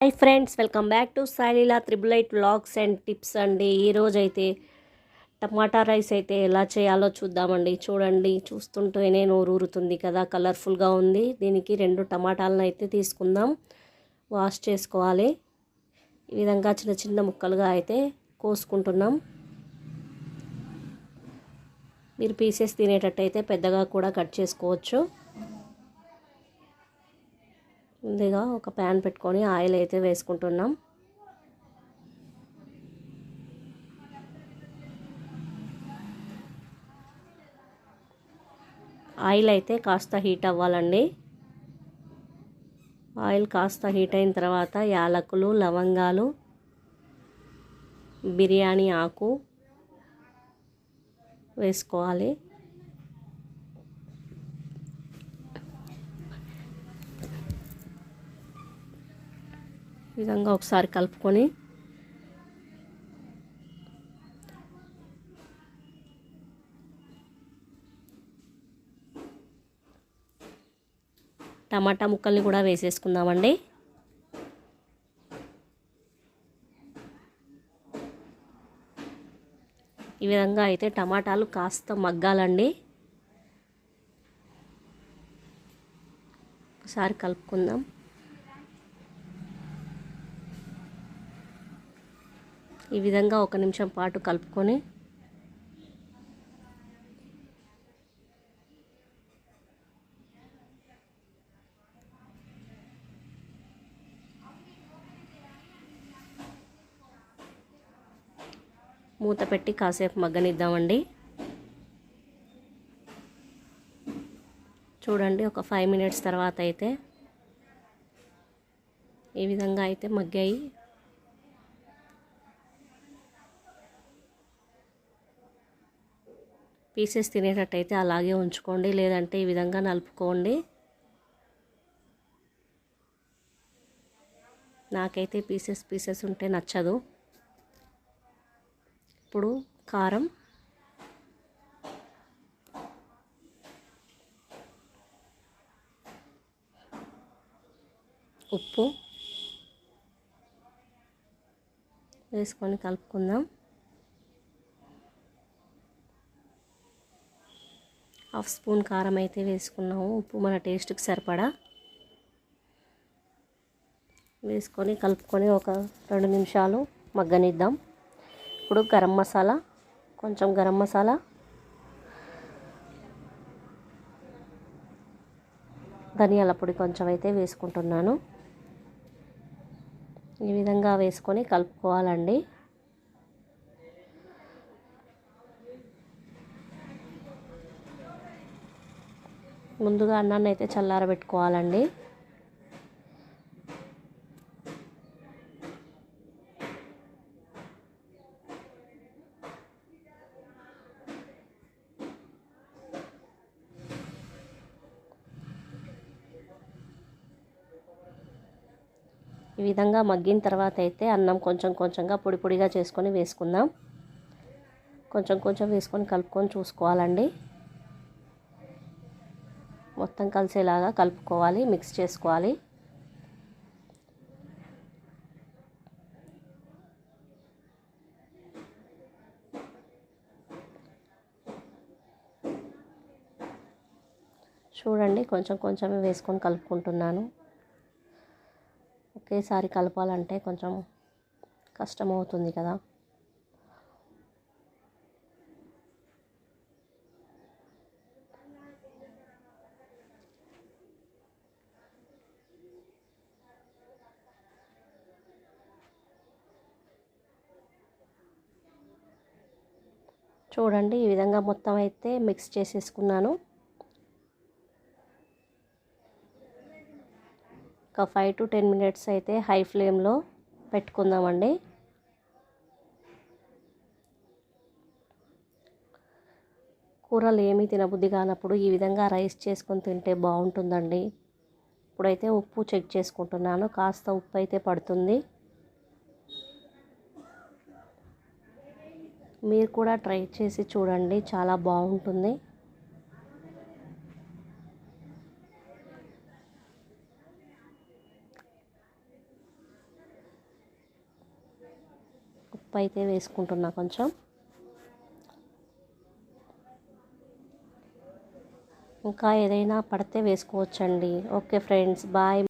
Hi friends, welcome back to Sai Leela triple eight vlogs and tips అండి. ఈరోజైతే టమాటా rice అయితే ఎలా చేయాలో చూద్దామండి. చూడండి, చూస్తుంటేనే నోరు ఊరుతుంది కదా, కలర్ఫుల్గా ఉంది. దీనికి 2 టమాటాలను అయితే తీసుకుందాం, వాష్ చేసుకోవాలి. ఈ విధంగా చిన్న చిన్న ముక్కలుగా అయితే కోసుకుంటున్నాం. మీరు పీసెస్ తినేటట్టయితే పెద్దగా కూడా కట్ చేసుకోవచ్చు. ముందుగా ఒక ప్యాన్ పెట్టుకొని ఆయిల్ అయితే వేసుకుంటున్నాం. ఆయిల్ అయితే కాస్త హీట్ అవ్వాలండి. ఆయిల్ కాస్త హీట్ అయిన తర్వాత యాలకులు, లవంగాలు, బిర్యానీ ఆకు వేసుకోవాలి. ఈ విధంగా ఒకసారి కలుపుకొని టమాటా ముక్కల్ని కూడా వేసేసుకుందామండి. ఈ విధంగా అయితే టమాటాలు కాస్త మగ్గాలండి. ఒకసారి కలుపుకుందాం. ఈ విధంగా 1 నిమిషం పాటు కలుపుకొని మూత పెట్టి కాసేపు మగ్గనిద్దామండి. చూడండి, ఒక 5 మినిట్స్ తర్వాత అయితే ఈ విధంగా అయితే మగ్గాయి. పీసెస్ తినేటట్టయితే అలాగే ఉంచుకోండి, లేదంటే ఈ విధంగా నలుపుకోండి. నాకైతే పీసెస్ ఉంటే నచ్చదు. ఇప్పుడు కారం, ఉప్పు వేసుకొని కలుపుకుందాం. 1/2 స్పూన్ కారం అయితే వేసుకున్నాము. ఉప్పు మన టేస్ట్కి సరిపడా వేసుకొని కలుపుకొని ఒక 2 నిమిషాలు మగ్గనిద్దాం. ఇప్పుడు గరం మసాలా, కొంచెం గరం మసాలా, ధనియాల పొడి కొంచెం అయితే వేసుకుంటున్నాను. ఈ విధంగా వేసుకొని కలుపుకోవాలండి. ముందుగా అన్నాన్ని అయితే చల్లారబెట్టుకోవాలండి. ఈ విధంగా మగ్గిన తర్వాత అయితే అన్నం కొంచెం కొంచెంగా పొడి పొడిగా చేసుకొని వేసుకుందాం. కొంచెం కొంచెం వేసుకొని కలుపుకొని చూసుకోవాలండి. మొత్తం కలిసేలాగా కలుపుకోవాలి, మిక్స్ చేసుకోవాలి. చూడండి, కొంచెం కొంచెమే వేసుకొని కలుపుకుంటున్నాను. ఒకేసారి కలపాలంటే కొంచెం కష్టం అవుతుంది కదా. చూడండి, ఈ విధంగా మొత్తం అయితే మిక్స్ చేసేసుకున్నాను. ఒక 5 to 10 మినిట్స్ అయితే హై ఫ్లేమ్లో పెట్టుకుందామండి. కూరలు ఏమీ తినబుద్ధి కానప్పుడు ఈ విధంగా రైస్ చేసుకొని తింటే బాగుంటుందండి. ఇప్పుడైతే ఉప్పు చెక్ చేసుకుంటున్నాను. కాస్త ఉప్పు అయితే పడుతుంది. మీరు కూడా ట్రై చేసి చూడండి, చాలా బాగుంటుంది. ఉప్పు అయితే వేసుకుంటున్నా కొంచెం. ఇంకా ఏదైనా పడితే వేసుకోవచ్చండి. Okay friends, bye.